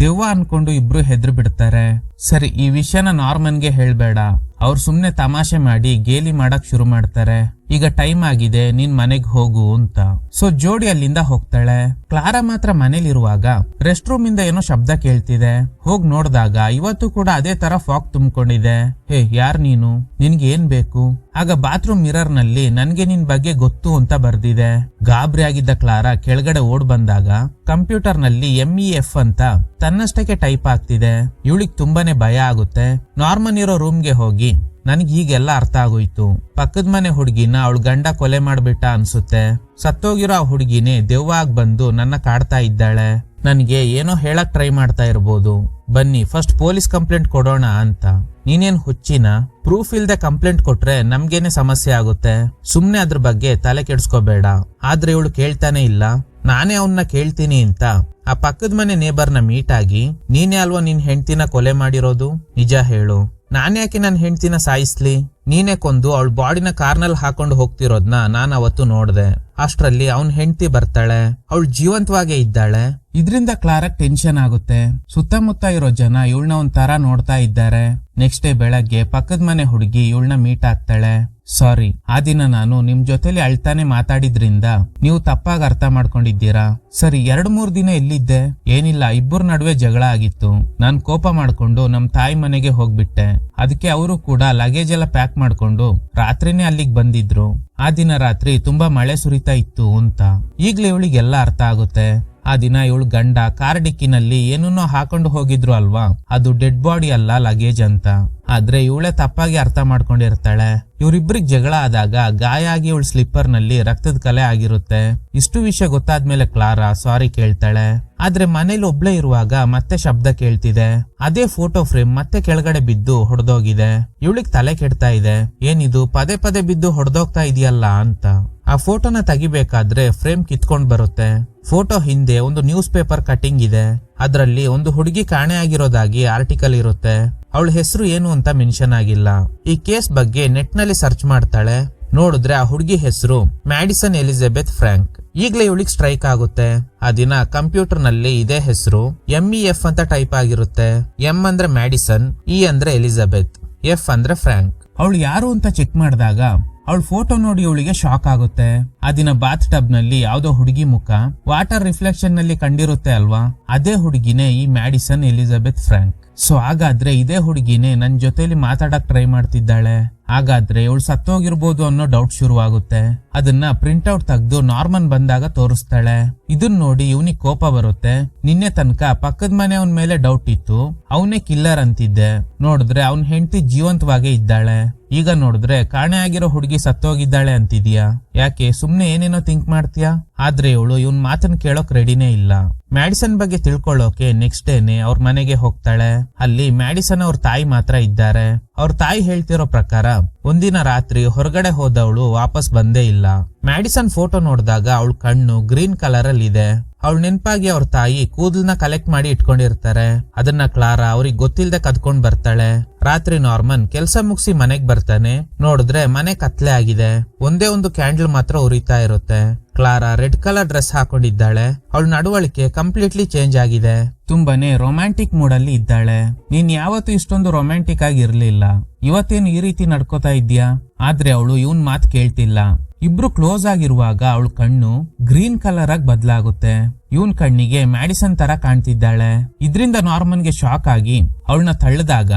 ದೆವ್ವ ಅನ್ಕೊಂಡು ಇಬ್ರು ಹೆದ್ರ ಬಿಡ್ತಾರೆ. ಸರಿ, ಈ ವಿಷಯನ ನಾರ್ಮನ್ಗೆ ಹೇಳ್ಬೇಡ, ಅವ್ರು ಸುಮ್ನೆ ತಮಾಷೆ ಮಾಡಿ ಗೇಲಿ ಮಾಡಕ್ ಶುರು ಮಾಡ್ತಾರೆ. ಈಗ ಟೈಮ್ ಆಗಿದೆ, ನೀನ್ ಮನೆಗ್ ಹೋಗು ಅಂತ. ಸೊ ಜೋಡಿ ಅಲ್ಲಿಂದ ಹೋಗ್ತಾಳೆ. ಕ್ಲಾರಾ ಮಾತ್ರ ಮನೇಲಿರುವಾಗ ರೆಸ್ಟ್ ರೂಮ್ ಇಂದ ಏನೋ ಶಬ್ದ ಕೇಳ್ತಿದೆ. ಹೋಗ್ ನೋಡ್ದಾಗ ಇವತ್ತು ಕೂಡ ಅದೇ ತರ ಫಾಗ್ ತುಂಬಿಕೊಂಡಿದೆ. ಹೇ ಯಾರ್ ನೀನು? ನಿನ್ಗೆ ಏನ್ ಬೇಕು? ಆಗ ಬಾತ್ರೂಮ್ ಮಿರರ್ ನಲ್ಲಿ ನನ್ಗೆ ನಿನ್ ಬಗ್ಗೆ ಗೊತ್ತು ಅಂತ ಬರ್ದಿದೆ. ಗಾಬರಿ ಆಗಿದ್ದ ಕ್ಲಾರಾ ಕೆಳಗಡೆ ಓಡ್ ಬಂದಾಗ ಕಂಪ್ಯೂಟರ್ ನಲ್ಲಿ MEF ಅಂತ ತನ್ನಷ್ಟಕ್ಕೆ ಟೈಪ್ ಆಗ್ತಿದೆ. ಇವಳಿಗೆ ತುಂಬಾನೇ ಭಯ ಆಗುತ್ತೆ. ನಾರ್ಮನ್ ಇರೋ ರೂಮ್ಗೆ ಹೋಗಿ ನನ್ಗೆ ಹೀಗೆಲ್ಲ ಅರ್ಥ ಆಗೋಯ್ತು. ಪಕ್ಕದ ಮನೆ ಹುಡುಗಿನ ಅವಳ ಗಂಡ ಕೊಲೆ ಮಾಡ್ಬಿಟ್ಟ ಅನ್ಸುತ್ತೆ. ಸತ್ತೋಗಿರೋ ಆ ಹುಡುಗಿನೇ ದೆವ್ವ ಆಗ್ ಬಂದು ನನ್ನ ಕಾಡ್ತಾ ಇದ್ದಾಳೆ. ನನ್ಗೆ ಏನೋ ಹೇಳಕ್ ಟ್ರೈ ಮಾಡ್ತಾ ಇರ್ಬೋದು. ಬನ್ನಿ ಫಸ್ಟ್ ಪೊಲೀಸ್ ಕಂಪ್ಲೇಂಟ್ ಕೊಡೋಣ ಅಂತ. ನೀನೇನ್ ಹುಚ್ಚಿನ? ಪ್ರೂಫ್ ಇಲ್ದೆ ಕಂಪ್ಲೇಂಟ್ ಕೊಟ್ರೆ ನಮ್ಗೇನೆ ಸಮಸ್ಯೆ ಆಗುತ್ತೆ. ಸುಮ್ನೆ ಅದ್ರ ಬಗ್ಗೆ ತಲೆ ಕೆಡ್ಸ್ಕೋಬೇಡ. ಆದ್ರೆ ಇವಳು ಕೇಳ್ತಾನೆ ಇಲ್ಲ. ನಾನೇ ಅವನ್ನ ಕೇಳ್ತೀನಿ ಅಂತ ಆ ಪಕ್ಕದ ಮನೆ ನೇಬರ್ನ ಮೀಟ್ ಆಗಿ, ನೀನೇ ಅಲ್ವಾ ನಿನ್ ಹೆಂಡ್ತಿನ ಕೊಲೆ ಮಾಡಿರೋದು? ನಿಜ ಹೇಳು, ನಾನ್ಯಾಕೆ ನನ್ ಹೆಂಡ್ತಿನ ಸಾಯಿಸ್ಲಿ? ನೀನೇ ಕೊಂದು ಅವಳ ಬಾಡಿನ ಕಾರ್ನಲ್ಲಿ ಹಾಕೊಂಡು ಹೋಗ್ತಿರೋದ್ನ ನಾನ್ ಅವತ್ತು ನೋಡ್ದೆ. ಅಷ್ಟ್ರಲ್ಲಿ ಅವನ್ ಹೆಂಡ್ತಿ ಬರ್ತಾಳೆ. ಅವಳು ಜೀವಂತವಾಗೇ ಇದ್ದಾಳೆ. ಇದ್ರಿಂದ ಕ್ಲಾರಾಗ್ ಟೆನ್ಷನ್ ಆಗುತ್ತೆ. ಸುತ್ತಮುತ್ತ ಇರೋ ಜನ ಇವಳನ್ನ ಒಂಥರ ನೋಡ್ತಾ ಇದ್ದಾರೆ. ನೆಕ್ಸ್ಟ್ ಡೇ ಬೆಳಗ್ಗೆ ಪಕ್ಕದ ಮನೆ ಹುಡುಗಿ ಇವಳನ್ನ ಮೀಟ್ ಆಗ್ತಾಳೆ. ಸಾರಿ, ಆ ದಿನ ನಾನು ನಿಮ್ ಜೊತೆಲಿ ಅಳ್ತಾನೆ ಮಾತಾಡಿದ್ರಿಂದ ನೀವು ತಪ್ಪಾಗಿ ಅರ್ಥ ಮಾಡ್ಕೊಂಡಿದ್ದೀರಾ. ಸರಿ, 2-3 ದಿನ ಎಲ್ಲಿದ್ದೆ? ಏನಿಲ್ಲ, ಇಬ್ಬರ ನಡುವೆ ಜಗಳ ಆಗಿತ್ತು. ನಾನ್ ಕೋಪ ಮಾಡ್ಕೊಂಡು ನಮ್ ತಾಯಿ ಮನೆಗೆ ಹೋಗ್ಬಿಟ್ಟೆ. ಅದಕ್ಕೆ ಅವರು ಕೂಡ ಲಗೇಜ್ ಎಲ್ಲ ಪ್ಯಾಕ್ ಮಾಡ್ಕೊಂಡು ರಾತ್ರಿನೇ ಅಲ್ಲಿಗೆ ಬಂದಿದ್ರು. ಆ ದಿನ ರಾತ್ರಿ ತುಂಬಾ ಮಳೆ ಸುರಿತಾ ಇತ್ತು ಅಂತ. ಈಗ್ಲೇ ಇವಳಿಗೆಲ್ಲ ಅರ್ಥ ಆಗುತ್ತೆ. ಆ ದಿನ ಇವಳು ಗಂಡ ಕಾರ್ ಡಿಕ್ಕಿನಲ್ಲಿ ಏನನ್ನೋ ಹಾಕೊಂಡು ಹೋಗಿದ್ರು ಅಲ್ವಾ, ಅದು ಡೆಡ್ ಬಾಡಿ ಅಲ್ಲ ಲಗೇಜ್ ಅಂತ. ಆದ್ರೆ ಇವಳೇ ತಪ್ಪಾಗಿ ಅರ್ಥ ಮಾಡ್ಕೊಂಡಿರ್ತಾಳೆ. ಇವ್ರಿಬ್ರಿಗೆ ಜಗಳ ಆದಾಗ ಗಾಯ ಆಗಿ ಇವಳು ಸ್ಲಿಪ್ಪರ್ ನಲ್ಲಿ ರಕ್ತದ ಕಲೆ ಆಗಿರುತ್ತೆ. ಇಷ್ಟು ವಿಷಯ ಗೊತ್ತಾದ್ಮೇಲೆ ಕ್ಲಾರಾ ಸಾರಿ ಕೇಳ್ತಾಳೆ. ಆದ್ರೆ ಮನೇಲಿ ಒಬ್ಳೆ ಇರುವಾಗ ಮತ್ತೆ ಶಬ್ದ ಕೇಳ್ತಿದೆ. ಅದೇ ಫೋಟೋ ಫ್ರೇಮ್ ಮತ್ತೆ ಕೆಳಗಡೆ ಬಿದ್ದು ಹೊಡೆದೋಗಿದೆ. ಇವಳಿಗೆ ತಲೆ ಕೆಡ್ತಾ ಇದೆ. ಏನಿದು ಪದೇ ಪದೇ ಬಿದ್ದು ಹೊಡೆದೋಗ್ತಾ ಇದೆಯಲ್ಲ ಅಂತ. ಆ ಫೋಟೋನ ತೆಗಿಬೇಕಾದ್ರೆ ಫ್ರೇಮ್ ಕಿತ್ಕೊಂಡ್ ಬರುತ್ತೆ. ಫೋಟೋ ಹಿಂದೆ ಒಂದು ನ್ಯೂಸ್ ಪೇಪರ್ ಕಟಿಂಗ್ ಇದೆ. ಅದರಲ್ಲಿ ಒಂದು ಹುಡುಗಿ ಕಾಣೆ ಆಗಿರೋದಾಗಿ ಆರ್ಟಿಕಲ್ ಇರುತ್ತೆ. ಅವಳ ಹೆಸರು ಏನು ಅಂತ ಮೆನ್ಷನ್ ಆಗಿಲ್ಲ. ಈ ಕೇಸ್ ಬಗ್ಗೆ ನೆಟ್ ನಲ್ಲಿ ಸರ್ಚ್ ಮಾಡ್ತಾಳೆ. ನೋಡಿದ್ರೆ ಆ ಹುಡುಗಿ ಹೆಸರು ಮ್ಯಾಡಿಸನ್ ಎಲಿಜಬೆತ್ ಫ್ರಾಂಕ್. ಈಗ್ಲೇ ಇವಳಿಗೆ ಸ್ಟ್ರೈಕ್ ಆಗುತ್ತೆ. ಆ ದಿನ ಕಂಪ್ಯೂಟರ್ ನಲ್ಲಿ ಇದೇ ಹೆಸರು MEF ಅಂತ ಟೈಪ್ ಆಗಿರುತ್ತೆ. M ಅಂದ್ರೆ ಮ್ಯಾಡಿಸನ್, E ಅಂದ್ರೆ ಎಲಿಜಬೆತ್, F ಅಂದ್ರೆ ಫ್ರಾಂಕ್. ಅವಳು ಯಾರು ಅಂತ ಚೆಕ್ ಮಾಡಿದಾಗ ಅವಳ ಫೋಟೋ ನೋಡಿ ಇವಳಿಗೆ ಶಾಕ್ ಆಗುತ್ತೆ. ಆ ದಿನ ಬಾತ್ ಟಬ್ ನಲ್ಲಿ ಯಾವ್ದೋ ಹುಡುಗಿ ಮುಖ ವಾಟರ್ ರಿಫ್ಲೆಕ್ಷನ್ ನಲ್ಲಿ ಕಂಡಿರುತ್ತೆ ಅಲ್ವಾ, ಅದೇ ಹುಡುಗಿನೇ ಈ ಮ್ಯಾಡಿಸನ್ ಎಲಿಜಬೆತ್ ಫ್ರಾಂಕ್. ಸೊ ಹಾಗಾದ್ರೆ ಇದೇ ಹುಡುಗಿನೇ ನನ್ ಜೊತೆಲಿ ಮಾತಾಡಕ್ ಟ್ರೈ ಮಾಡ್ತಿದ್ದಾಳೆ. ಹಾಗಾದ್ರೆ ಇವಳು ಸತ್ತೋಗಿರ್ಬೋದು ಅನ್ನೋ ಡೌಟ್ ಶುರುವಾಗುತ್ತೆ. ಅದನ್ನ ಪ್ರಿಂಟ್ ಔಟ್ ತೆಗೆದು ನಾರ್ಮನ್ ಬಂದಾಗ ತೋರಿಸ್ತಾಳೆ. ಇದನ್ನ ನೋಡಿ ಇವನಿಗೆ ಕೋಪ ಬರುತ್ತೆ. ನಿನ್ನೆ ತನಕ ಪಕ್ಕದ ಮನೆಯವನ್ ಮೇಲೆ ಡೌಟ್ ಇತ್ತು, ಅವನೇ ಕಿಲ್ಲರ್ ಅಂತಿದ್ದೆ. ನೋಡಿದ್ರೆ ಅವನ್ ಹೆಂಡತಿ ಜೀವಂತವಾಗೇ ಇದ್ದಾಳೆ. ಈಗ ನೋಡಿದ್ರೆ ಕಾಣೆ ಆಗಿರೋ ಹುಡುಗಿ ಸತ್ತೋಗಿದ್ದಾಳೆ ಅಂತಿದ್ಯಾ? ಯಾಕೆ ಸುಮ್ನೆ ಏನೇನೋ ಥಿಂಕ್ ಮಾಡ್ತೀಯಾ? ಆದ್ರೆ ಇವಳು ಇವನ್ ಮಾತನ್ನ ಕೇಳೋಕ್ ರೆಡಿನೇ ಇಲ್ಲ. ಮ್ಯಾಡಿಸನ್ ಬಗ್ಗೆ ತಿಳ್ಕೊಳ್ಳೋಕೆ ನೆಕ್ಸ್ಟ್ ಡೇನೆ ಅವ್ರ ಮನೆಗೆ ಹೋಗ್ತಾಳೆ. ಅಲ್ಲಿ ಮ್ಯಾಡಿಸನ್ ಅವ್ರ ತಾಯಿ ಮಾತ್ರ ಇದ್ದಾರೆ. ಅವ್ರ ತಾಯಿ ಹೇಳ್ತಿರೋ ಪ್ರಕಾರ ಒಂದಿನ ರಾತ್ರಿ ಹೊರಗಡೆ ಹೋದವಳು ವಾಪಸ್ ಬಂದೇ ಇಲ್ಲ. ಮ್ಯಾಡಿಸನ್ ಫೋಟೋ ನೋಡಿದಾಗ ಅವಳ ಕಣ್ಣು ಗ್ರೀನ್ ಕಲರ್ ಅಲ್ಲಿ ಇದೆ. ಅವಳ ನೆನಪಾಗಿ ಅವ್ರ ತಾಯಿ ಕೂದಲನ್ನ ಕಲೆಕ್ಟ್ ಮಾಡಿ ಇಟ್ಕೊಂಡಿರ್ತಾರೆ. ಅದನ್ನ ಕ್ಲಾರಾ ಅವ್ರಿಗೆ ಗೊತ್ತಿಲ್ದೆ ಕದ್ಕೊಂಡ್ ಬರ್ತಾಳೆ. ರಾತ್ರಿ ನಾರ್ಮನ್ ಕೆಲ್ಸ ಮುಗಿಸಿ ಮನೆಗ್ ಬರ್ತಾನೆ. ನೋಡಿದ್ರೆ ಮನೆ ಕತ್ಲೆ ಆಗಿದೆ. ಒಂದೇ ಒಂದು ಕ್ಯಾಂಡಲ್ ಮಾತ್ರ ಉರಿತಾ ಇರುತ್ತೆ. ಕ್ಲಾರಾ ರೆಡ್ ಕಲರ್ ಡ್ರೆಸ್ ಹಾಕೊಂಡಿದ್ದಾಳೆ. ಅವಳ ನಡವಳಿಕೆ ಕಂಪ್ಲೀಟ್ಲಿ ಚೇಂಜ್ ಆಗಿದೆ. ತುಂಬಾನೇ ರೊಮ್ಯಾಂಟಿಕ್ ಮೂಡ್ ಅಲ್ಲಿ ಇದ್ದಾಳೆ. ನೀನ್ ಯಾವತ್ತೂ ಇಷ್ಟೊಂದು ರೊಮ್ಯಾಂಟಿಕ್ ಆಗಿ ಇರ್ಲಿಲ್ಲ, ಇವತ್ತೇನು ಈ ರೀತಿ ನಡ್ಕೋತಾ ಇದ್ಯಾ? ಆದ್ರೆ ಅವಳು ಇವನ್ ಮಾತ್ ಕೇಳ್ತಿಲ್ಲ. ಇಬ್ರು ಕ್ಲೋಸ್ ಆಗಿರುವಾಗ ಅವಳ ಕಣ್ಣು ಗ್ರೀನ್ ಕಲರ್ ಆಗಿ ಬದಲಾಗುತ್ತೆ. ಇವನ್ ಕಣ್ಣಿಗೆ ಮ್ಯಾಡಿಸನ್ ತರ ಕಾಣ್ತಿದ್ದಾಳೆ. ಇದ್ರಿಂದ ನಾರ್ಮನ್ಗೆ ಶಾಕ್ ಆಗಿ ಅವಳನ್ನ ತಳ್ಳಿದಾಗ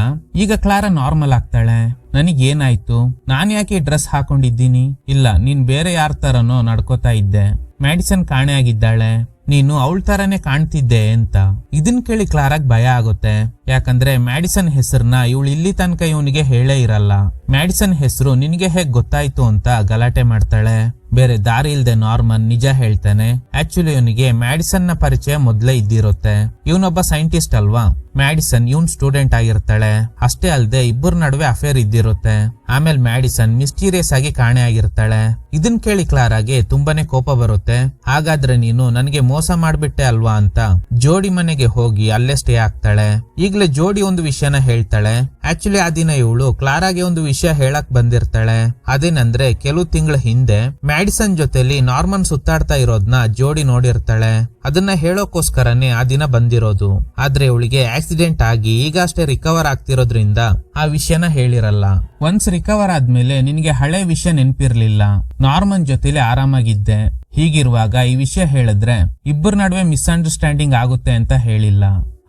ಈಗ ಕ್ಲಾರಾ ನಾರ್ಮಲ್ ಆಗ್ತಾಳೆ. ನನಗೇನಾಯ್ತು? ನಾನ್ ಯಾಕೆ ಡ್ರೆಸ್ ಹಾಕೊಂಡಿದ್ದೀನಿ? ಇಲ್ಲ, ನೀನ್ ಬೇರೆ ಯಾರ ತರನೋ ನಡ್ಕೋತಾ ಇದ್ದೆ. ಮ್ಯಾಡಿಸನ್ ಕಾಣೆ ಆಗಿದ್ದಾಳೆ. ನೀನು ಅವಳ ತರನೇ ಕಾಣ್ತಿದ್ದೆ ಅಂತ. ಇದನ್ ಕೇಳಿ ಕ್ಲಾರಾಗ್ ಭಯ ಆಗುತ್ತೆ. ಯಾಕಂದ್ರೆ ಮ್ಯಾಡಿಸನ್ ಹೆಸರನ್ನ ಇವಳು ಇಲ್ಲಿ ತನಕ ಇವನಿಗೆ ಹೇಳೇ ಇರಲ್ಲ. ಮ್ಯಾಡಿಸನ್ ಹೆಸರು ನಿನಗೆ ಹೇಗ್ ಗೊತ್ತಾಯ್ತು ಅಂತ ಗಲಾಟೆ ಮಾಡ್ತಾಳೆ. ಬೇರೆ ದಾರಿ ಇಲ್ದೆ ನಾರ್ಮನ್ ನಿಜ ಹೇಳ್ತಾನೆ. ಆಕ್ಚುಲಿ ಇವನಿಗೆ ಮ್ಯಾಡಿಸನ್ ನ ಪರಿಚಯ ಮೊದ್ಲೇ ಇದ್ದಿರುತ್ತೆ. ಇವನೊಬ್ಬ ಸೈಂಟಿಸ್ಟ್ ಅಲ್ವಾ. ಮ್ಯಾಡಿಸನ್ ಇವನ್ ಸ್ಟೂಡೆಂಟ್ ಆಗಿರ್ತಾಳೆ. ಅಷ್ಟೇ ಅಲ್ದೆ ಇಬ್ಬರ ನಡುವೆ ಅಫೇರ್ ಇದ್ದಿರುತ್ತೆ. ಆಮೇಲೆ ಮ್ಯಾಡಿಸನ್ ಮಿಸ್ಟೀರಿಯಸ್ ಆಗಿ ಕಾಣೆ ಆಗಿರ್ತಾಳೆ. ಇದನ್ ಕೇಳಿ ಕ್ಲಾರಾಗೆ ತುಂಬಾನೇ ಕೋಪ ಬರುತ್ತೆ. ಹಾಗಾದ್ರೆ ನೀನು ನನಗೆ ಮೋಸ ಮಾಡ್ಬಿಟ್ಟೆ ಅಲ್ವಾ ಅಂತ ಜೋಡಿ ಮನೆಗೆ ಹೋಗಿ ಅಲ್ಲೇ ಸ್ಟೇ ಆಗ್ತಾಳೆ. ಈಗ್ಲೇ ಜೋಡಿ ಒಂದು ವಿಷಯನ ಹೇಳ್ತಾಳೆ. ಆಕ್ಚುಲಿ ಆ ದಿನ ಇವಳು ಕ್ಲಾರಾಗೆ ಒಂದು ವಿಷಯ ಹೇಳಕ್ ಬಂದಿರ್ತಾಳೆ. ಅದೇನಂದ್ರೆ ಕೆಲವು ತಿಂಗಳ ಹಿಂದೆ ಮ್ಯಾಡಿಸನ್ ಜೊತೆಲಿ ನಾರ್ಮನ್ ಸುತ್ತಾಡ್ತಾ ಇರೋದ್ನ ಜೋಡಿ ನೋಡಿರ್ತಾಳೆ. ಅದನ್ನ ಹೇಳೋಕೋಸ್ಕರನೇ ಆ ದಿನ ಬಂದಿರೋದು. ಆದ್ರೆ ಇವಳಿಗೆ ಆಕ್ಸಿಡೆಂಟ್ ಆಗಿ ಈಗ ಅಷ್ಟೇ ರಿಕವರ್ ಆಗ್ತಿರೋದ್ರಿಂದ ಆ ವಿಷಯನ ಹೇಳಿರಲ್ಲ. ಒನ್ಸ್ ರಿಕವರ್ ಆದ್ಮೇಲೆ ನಿನ್ಗೆ ಹಳೆ ವಿಷಯ ನೆನ್ಪಿರ್ಲಿಲ್ಲ. ನಾರ್ಮನ್ ಜೊತೆಲಿ ಆರಾಮಾಗಿದ್ದೆ. ಹೀಗಿರುವಾಗ ಈ ವಿಷಯ ಹೇಳಿದ್ರೆ ಇಬ್ಬರ ನಡುವೆ ಮಿಸ್ಅಂಡರ್ಸ್ಟ್ಯಾಂಡಿಂಗ್ ಆಗುತ್ತೆ ಅಂತ ಹೇಳಿಲ್ಲ.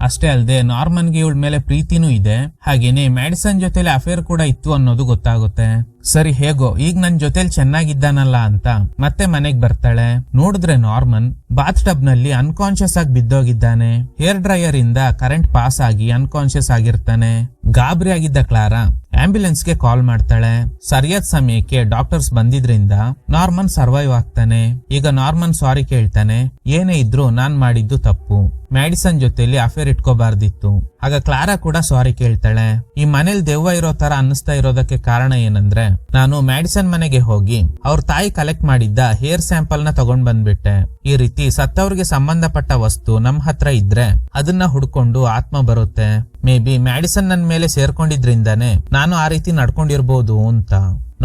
ಅಷ್ಟೇ ಅಲ್ಲದೆ ನಾರ್ಮನ್ಗೆ ಇವಳ ಮೇಲೆ ಪ್ರೀತಿನೂ ಇದೆ. ಹಾಗೇನೆ ಮ್ಯಾಡಿಸನ್ ಜೊತೆಲಿ ಅಫೇರ್ ಕೂಡ ಇತ್ತು ಅನ್ನೋದು ಗೊತ್ತಾಗುತ್ತೆ. ಸರಿ ಹೇಗೋ ಈಗ ನನ್ ಜೊತೆಲಿ ಚೆನ್ನಾಗಿದ್ದಾನಲ್ಲ ಅಂತ ಮತ್ತೆ ಮನೆಗ್ ಬರ್ತಾಳೆ. ನೋಡಿದ್ರೆ ನಾರ್ಮನ್ ಬಾತ್ ಟಬ್ ನಲ್ಲಿ ಅನ್ಕಾನ್ಶಿಯಸ್ ಆಗಿ ಬಿದ್ದೋಗಿದ್ದಾನೆ. ಹೇರ್ ಡ್ರೈಯರ್ ಇಂದ ಕರೆಂಟ್ ಪಾಸ್ ಆಗಿ ಅನ್ಕಾನ್ಶಿಯಸ್ ಆಗಿರ್ತಾನೆ. ಗಾಬರಿ ಆಗಿದ್ದ ಕ್ಲಾರಾ ಆಂಬ್ಯುಲೆನ್ಸ್ ಗೆ ಕಾಲ್ ಮಾಡ್ತಾಳೆ. ಸರಿಯಾದ ಸಮಯಕ್ಕೆ ಡಾಕ್ಟರ್ಸ್ ಬಂದಿದ್ರಿಂದ ನಾರ್ಮನ್ ಸರ್ವೈವ್ ಆಗ್ತಾನೆ. ಈಗ ನಾರ್ಮನ್ ಸಾರಿ ಕೇಳ್ತಾನೆ. ಏನೇ ಇದ್ರು ನಾನ್ ಮಾಡಿದ್ದು ತಪ್ಪು, ಮ್ಯಾಡಿಸನ್ ಜೊತೆಲಿ ಅಫೇರ್ ಇಟ್ಕೋಬಾರ್ದಿತ್ತು. ಆಗ ಕ್ಲಾರಾ ಕೂಡ ಸಾರಿ ಕೇಳ್ತಾಳೆ. ಈ ಮನೇಲಿ ದೆವ್ವ ಇರೋ ತರ ಅನ್ನಿಸ್ತಾ ಇರೋದಕ್ಕೆ ಕಾರಣ ಏನಂದ್ರೆ ನಾನು ಮ್ಯಾಡಿಸನ್ ಮನೆಗೆ ಹೋಗಿ ಅವ್ರ ತಾಯಿ ಕಲೆಕ್ಟ್ ಮಾಡಿದ್ದ ಹೇರ್ ಸ್ಯಾಂಪಲ್ ನ ತಗೊಂಡ್ ಬಂದ್ಬಿಟ್ಟೆ. ಈ ರೀತಿ ಸತ್ತವ್ರಿಗೆ ಸಂಬಂಧಪಟ್ಟ ವಸ್ತು ನಮ್ ಹತ್ರ ಇದ್ರೆ ಅದನ್ನ ಹುಡ್ಕೊಂಡು ಆತ್ಮ ಬರುತ್ತೆ. ಮೇ ಬಿ ಮ್ಯಾಡಿಸನ್ ನನ್ ಮೇಲೆ ಸೇರ್ಕೊಂಡಿದ್ರಿಂದಾನೆ ನಾನು ಆ ರೀತಿ ನಡ್ಕೊಂಡಿರ್ಬೋದು ಅಂತ.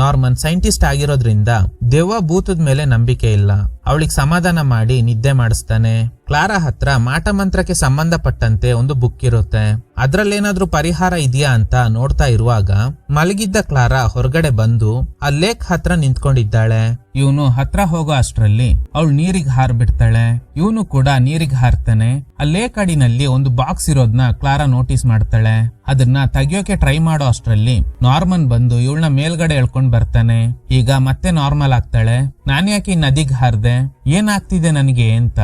ನಾರ್ಮನ್ ಸೈಂಟಿಸ್ಟ್ ಆಗಿರೋದ್ರಿಂದ ದೆವ್ವ ಭೂತದ ಮೇಲೆ ನಂಬಿಕೆ ಇಲ್ಲ. ಅವಳಿಗೆ ಸಮಾಧಾನ ಮಾಡಿ ನಿದ್ದೆ ಮಾಡಿಸ್ತಾನೆ. ಕ್ಲಾರಾ ಹತ್ರ ಮಾಟ ಮಂತ್ರಕ್ಕೆ ಸಂಬಂಧಪಟ್ಟಂತೆ ಒಂದು ಬುಕ್ ಇರುತ್ತೆ. ಅದ್ರಲ್ಲೇನಾದ್ರೂ ಪರಿಹಾರ ಇದೆಯಾ ಅಂತ ನೋಡ್ತಾ ಇರುವಾಗ ಮಲಗಿದ್ದ ಕ್ಲಾರಾ ಹೊರಗಡೆ ಬಂದು ಆ ಲೇಕ್ ಹತ್ರ ನಿಂತ್ಕೊಂಡಿದ್ದಾಳೆ. ಇವನು ಹತ್ರ ಹೋಗೋ ಅಷ್ಟ್ರಲ್ಲಿ ಅವಳು ನೀರಿಗೆ ಹಾರ್ಬಿಡ್ತಾಳೆ. ಇವನು ಕೂಡ ನೀರಿಗೆ ಹಾರ್ತಾನೆ. ಆ ಲೇಕ್ ಅಡಿನಲ್ಲಿ ಒಂದು ಬಾಕ್ಸ್ ಇರೋದ್ನ ಕ್ಲಾರಾ ನೋಟಿಸ್ ಮಾಡ್ತಾಳೆ. ಅದನ್ನ ತೆಗಿಯೋಕೆ ಟ್ರೈ ಮಾಡೋ ಅಷ್ಟ್ರಲ್ಲಿ ನಾರ್ಮನ್ ಬಂದು ಇವಳನ್ನ ಮೇಲ್ಗಡೆ ಎಳ್ಕೊಂಡ್ ಬರ್ತಾನೆ. ಈಗ ಮತ್ತೆ ನಾರ್ಮಲ್ ಆಗ್ತಾಳೆ. ನಾನ್ಯಾಕೆ ನದಿಗ್ ಹಾರ್ದೆ, ಏನಾಗ್ತಿದೆ ನನಗೆ ಅಂತ.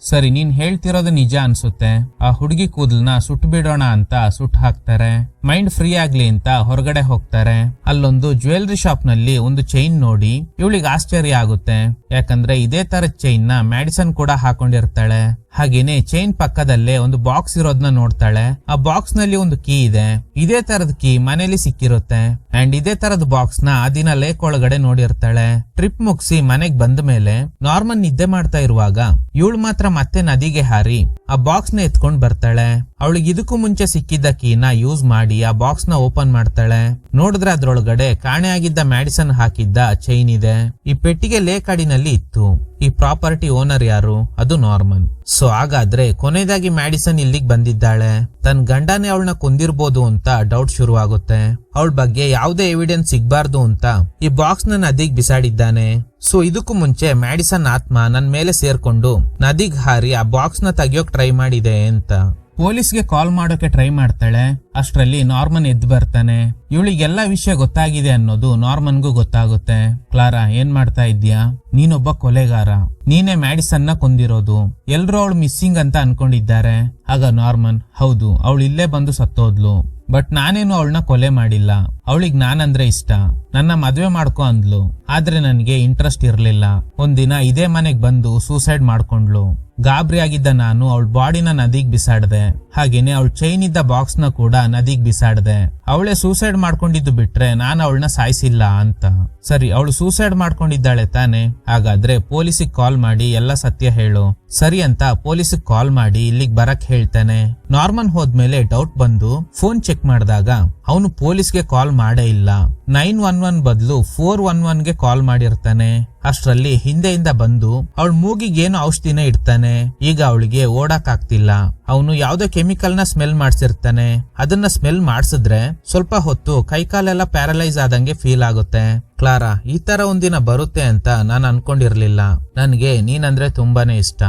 ಸರಿ, ನೀನ್ ಹೇಳ್ತಿರೋದು ನಿಜ ಅನ್ಸುತ್ತೆ. ಆ ಹುಡುಗಿ ಕೂದಲ್ನ ಸುಟ್ಟು ಬಿಡೋಣ ಅಂತ ಸುಟ್ಟು ಹಾಕ್ತಾರೆ. ಮೈಂಡ್ ಫ್ರೀ ಆಗ್ಲಿ ಅಂತ ಹೊರಗಡೆ ಹೋಗ್ತಾರೆ. ಅಲ್ಲೊಂದು ಜ್ಯುವೆಲ್ರಿ ಶಾಪ್ ನಲ್ಲಿ ಒಂದು ಚೈನ್ ನೋಡಿ ಇವಳಿಗೆ ಆಶ್ಚರ್ಯ ಆಗುತ್ತೆ. ಯಾಕಂದ್ರೆ ಇದೇ ತರದ ಚೈನ್ ನ ಮ್ಯಾಡಿಸನ್ ಕೂಡ ಹಾಕೊಂಡಿರ್ತಾಳೆ. ಹಾಗೇನೆ ಚೈನ್ ಪಕ್ಕದಲ್ಲೇ ಒಂದು ಬಾಕ್ಸ್ ಇರೋದನ್ನ ನೋಡ್ತಾಳೆ. ಆ ಬಾಕ್ಸ್ ನಲ್ಲಿ ಒಂದು ಕೀ ಇದೆ. ಇದೇ ತರದ ಕೀ ಮನೇಲಿ ಸಿಕ್ಕಿರುತ್ತೆ. ಅಂಡ್ ಇದೇ ತರದ ಬಾಕ್ಸ್ ನ ಆ ದಿನ ಲೇಕ್ ಒಳಗಡೆ ನೋಡಿರ್ತಾಳೆ. ಟ್ರಿಪ್ ಮುಗಿಸಿ ಮನೆಗ್ ಬಂದ ಮೇಲೆ ನಾರ್ಮನ್ ನಿದ್ದೆ ಮಾಡ್ತಾ ಇರುವಾಗ ಇವಳು ಮಾತ್ರ ಮತ್ತೆ ನದಿಗೆ ಹಾರಿ ಆ ಬಾಕ್ಸ್ ನ ಎತ್ಕೊಂಡ್ ಬರ್ತಾಳೆ. ಅವಳಿಗೆ ಇದಕ್ಕೂ ಮುಂಚೆ ಸಿಕ್ಕಿದ್ದ ಕೀನ ಯೂಸ್ ಮಾಡಿ ಆ ಬಾಕ್ಸ್ ನ ಓಪನ್ ಮಾಡ್ತಾಳೆ. ನೋಡಿದ್ರೆ ಅದ್ರೊಳಗಡೆ ಕಾಣೆಯಾಗಿದ್ದ ಮ್ಯಾಡಿಸನ್ ಹಾಕಿದ್ದ ಚೈನ್ ಇದೆ. ಈ ಪೆಟ್ಟಿಗೆ ಲೇಕ್ ಅಡಿನಲ್ಲಿ ಇತ್ತು. ಈ ಪ್ರಾಪರ್ಟಿ ಓನರ್ ಯಾರು? ಅದು ನಾರ್ಮನ್. ಸೊ ಹಾಗಾದ್ರೆ ಕೊನೆಯದಾಗಿ ಮ್ಯಾಡಿಸನ್ ಇಲ್ಲಿಗೆ ಬಂದಿದ್ದಾಳೆ. ತನ್ನ ಗಂಡನೇ ಅವಳನ್ನ ಕೊಂದಿರ್ಬೋದು ಅಂತ ಡೌಟ್ ಶುರು ಆಗುತ್ತೆ. ಅವಳ ಬಗ್ಗೆ ಯಾವುದೇ ಎವಿಡೆನ್ಸ್ ಸಿಗ್ಬಾರ್ದು ಅಂತ ಈ ಬಾಕ್ಸ್ ನ ನದಿಗ್ ಬಿಸಾಡಿದ್ದಾನೆ. ಸೊ ಇದಕ್ಕೂ ಮುಂಚೆ ಮ್ಯಾಡಿಸನ್ ಆತ್ಮ ನನ್ ಮೇಲೆ ಸೇರ್ಕೊಂಡು ನದಿಗ್ ಹಾರಿ ಆ ಬಾಕ್ಸ್ ನ ತೆಗಿಯೋಕ್ ಟ್ರೈ ಮಾಡಿದೆ ಅಂತ ಪೊಲೀಸ್ಗೆ ಕಾಲ್ ಮಾಡೋಕೆ ಟ್ರೈ ಮಾಡ್ತಾಳೆ. ಅಷ್ಟ್ರಲ್ಲಿ ನಾರ್ಮನ್ ಎದ್ದು ಬರ್ತಾನೆ. ಇವಳಿಗೆಲ್ಲ ವಿಷಯ ಗೊತ್ತಾಗಿದೆ ಅನ್ನೋದು ನಾರ್ಮನ್ಗೂ ಗೊತ್ತಾಗುತ್ತೆ. ಕ್ಲಾರಾ, ಏನ್ ಮಾಡ್ತಾ ಇದ್ಯಾ? ನೀನೊಬ್ಬ ಕೊಲೆಗಾರ. ನೀನೇ ಮ್ಯಾಡಿಸನ್ ನ ಕೊಂದಿರೋದು. ಎಲ್ರೂ ಅವಳು ಮಿಸ್ಸಿಂಗ್ ಅಂತ ಅನ್ಕೊಂಡಿದ್ದಾರೆ. ಆಗ ನಾರ್ಮನ್, ಹೌದು, ಅವಳು ಇಲ್ಲೇ ಬಂದು ಸತ್ತೋದ್ಲು. ಬಟ್ ನಾನೇನು ಅವಳನ್ನ ಕೊಲೆ ಮಾಡಿಲ್ಲ. ಅವಳಿಗೆ ನಾನಂದ್ರೆ ಇಷ್ಟ, ನನ್ನ ಮದ್ವೆ ಮಾಡ್ಕೊ ಅಂದ್ಲು. ಆದ್ರೆ ನನ್ಗೆ ಇಂಟ್ರೆಸ್ಟ್ ಇರ್ಲಿಲ್ಲ. ಒಂದಿನ ಇದೇ ಮನೆಗ್ ಬಂದು ಸೂಸೈಡ್ ಮಾಡ್ಕೊಂಡ್ಲು. ಗಾಬರಿ ಆಗಿದ್ದ ನಾನು ಅವಳ ಬಾಡಿನ ನದಿಗ್ ಬಿಸಾಡ್ದೆ. ಹಾಗೇನೆ ಅವಳ ಚೈನ್ ಇದ್ದ ಬಾಕ್ಸ್ ನ ಕೂಡ ನದಿಗ್ ಬಿಸಾಡ್ದೆ. ಅವಳೆ ಸೂಸೈಡ್ ಮಾಡ್ಕೊಂಡಿದ್ದು ಬಿಟ್ರೆ ನಾನು ಅವಳನ್ನ ಸಾಯಿಸಿಲ್ಲ ಅಂತ. ಸರಿ, ಅವಳು ಸೂಸೈಡ್ ಮಾಡ್ಕೊಂಡಿದ್ದಾಳೆ ತಾನೆ, ಹಾಗಾದ್ರೆ ಪೊಲೀಸಿಗೆ ಕಾಲ್ ಮಾಡಿ ಎಲ್ಲ ಸತ್ಯ ಹೇಳು. ಸರಿ ಅಂತ ಪೊಲೀಸಿಗೆ ಕಾಲ್ ಮಾಡಿ ಇಲ್ಲಿಗೆ ಬರಕ್ ಹೇಳ್ತಾನೆ. ನಾರ್ಮನ್ ಹೋದ್ಮೇಲೆ ಡೌಟ್ ಬಂದು ಫೋನ್ ಚೆಕ್ ಮಾಡಿದಾಗ ಅವನು ಪೊಲೀಸ್ಗೆ ಕಾಲ್ ಮಾಡೇ ಇಲ್ಲ. 911 ಬದಲು 411ಗೆ ಕಾಲ್ ಮಾಡಿರ್ತಾನೆ. ಅಷ್ಟ್ರಲ್ಲಿ ಹಿಂದೆಯಿಂದ ಬಂದು ಅವಳ ಮೂಗಿಗೆ ಏನು ಔಷಧಿನ ಇಡ್ತಾನೆ. ಈಗ ಅವಳಿಗೆ ಓಡಾಕ್ ಆಗ್ತಿಲ್ಲ. ಅವನು ಯಾವ್ದೋ ಕೆಮಿಕಲ್ ನ ಸ್ಮೆಲ್ ಮಾಡ್ಸಿರ್ತಾನೆ. ಅದನ್ನ ಸ್ಮೆಲ್ ಮಾಡ್ಸಿದ್ರೆ ಸ್ವಲ್ಪ ಹೊತ್ತು ಕೈಕಾಲೆಲ್ಲ ಪ್ಯಾರಲೈಸ್ ಆದಂಗೆ ಫೀಲ್ ಆಗುತ್ತೆ. ಕ್ಲಾರಾ, ಈ ತರ ಒಂದಿನ ಬರುತ್ತೆ ಅಂತ ನಾನು ಅನ್ಕೊಂಡಿರ್ಲಿಲ್ಲ. ನನ್ಗೆ ನೀನಂದ್ರೆ ತುಂಬಾನೇ ಇಷ್ಟ.